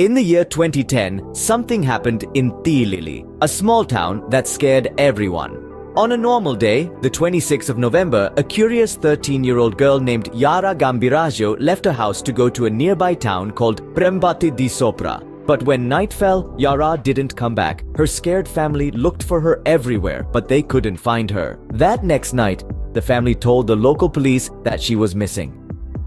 In the year 2010, something happened in Tilili, a small town that scared everyone. On a normal day, the 26th of November, a curious 13-year-old girl named Yara Gambiraggio left her house to go to a nearby town called Prembati di Sopra. But when night fell, Yara didn't come back. Her scared family looked for her everywhere, but they couldn't find her. That next night, the family told the local police that she was missing.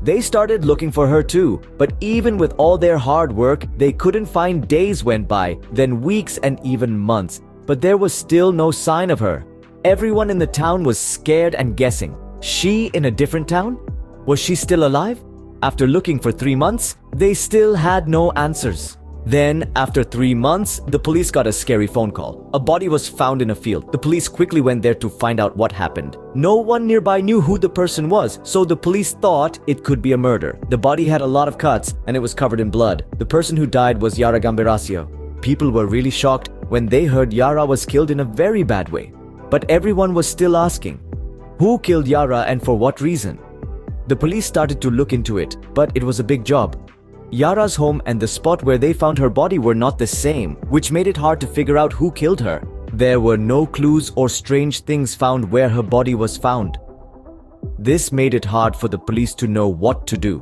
They started looking for her too, but even with all their hard work, they couldn't find. Days went by, then weeks and even months, but there was still no sign of her. Everyone in the town was scared and guessing. She in a different town? Was she still alive? After looking for 3 months, they still had no answers. Then, after 3 months, the police got a scary phone call. A body was found in a field. The police quickly went there to find out what happened. No one nearby knew who the person was, so the police thought it could be a murder. The body had a lot of cuts and it was covered in blood. The person who died was Yara Gambiraggio. People were really shocked when they heard Yara was killed in a very bad way. But everyone was still asking, who killed Yara and for what reason? The police started to look into it, but it was a big job. Yara's home and the spot where they found her body were not the same, which made it hard to figure out who killed her. There were no clues or strange things found where her body was found. This made it hard for the police to know what to do.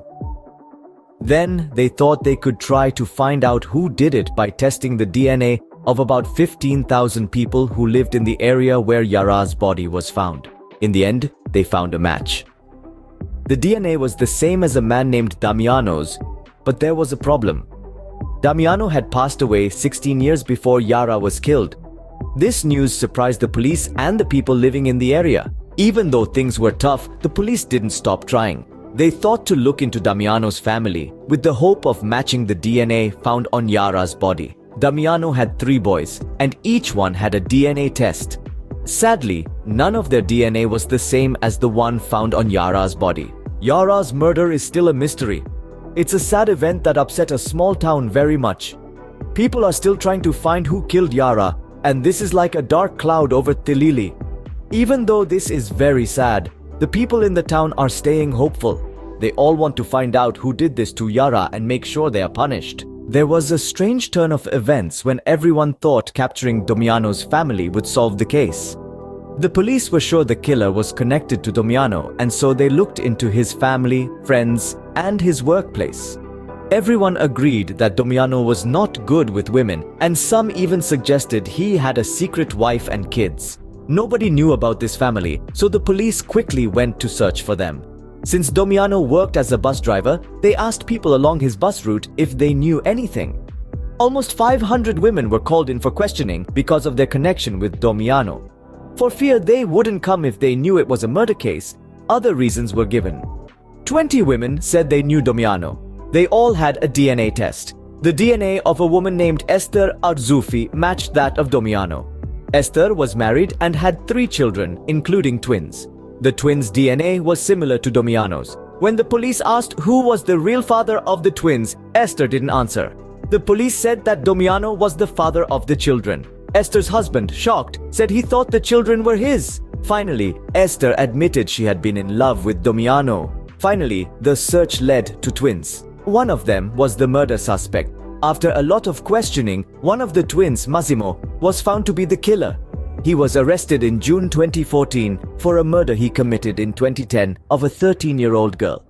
Then they thought they could try to find out who did it by testing the DNA of about 15,000 people who lived in the area where Yara's body was found. In the end, they found a match. The DNA was the same as a man named Damiano's, but there was a problem. Damiano had passed away 16 years before Yara was killed. This news surprised the police and the people living in the area. Even though things were tough, the police didn't stop trying. They thought to look into Damiano's family with the hope of matching the DNA found on Yara's body. Damiano had 3 boys, and each one had a DNA test. Sadly, none of their DNA was the same as the one found on Yara's body. Yara's murder is still a mystery. It's a sad event that upset a small town very much. People are still trying to find who killed Yara, and this is like a dark cloud over Tilili. Even though this is very sad, the people in the town are staying hopeful. They all want to find out who did this to Yara and make sure they are punished. There was a strange turn of events when everyone thought capturing Damiano's family would solve the case. The police were sure the killer was connected to Damiano, and so they looked into his family, friends, and his workplace. Everyone agreed that Damiano was not good with women, and some even suggested he had a secret wife and kids. Nobody knew about this family, so the police quickly went to search for them. Since Damiano worked as a bus driver, they asked people along his bus route if they knew anything. Almost 500 women were called in for questioning because of their connection with Damiano. For fear they wouldn't come if they knew it was a murder case, other reasons were given. 20 women said they knew Damiano. They all had a DNA test. The DNA of a woman named Esther Arzoufi matched that of Damiano. Esther was married and had 3 children, including twins. The twins' DNA was similar to Damiano's. When the police asked who was the real father of the twins, Esther didn't answer. The police said that Damiano was the father of the children. Esther's husband, shocked, said he thought the children were his. Finally, Esther admitted she had been in love with Damiano. Finally, the search led to twins. One of them was the murder suspect. After a lot of questioning, one of the twins, Massimo, was found to be the killer. He was arrested in June 2014 for a murder he committed in 2010 of a 13-year-old girl.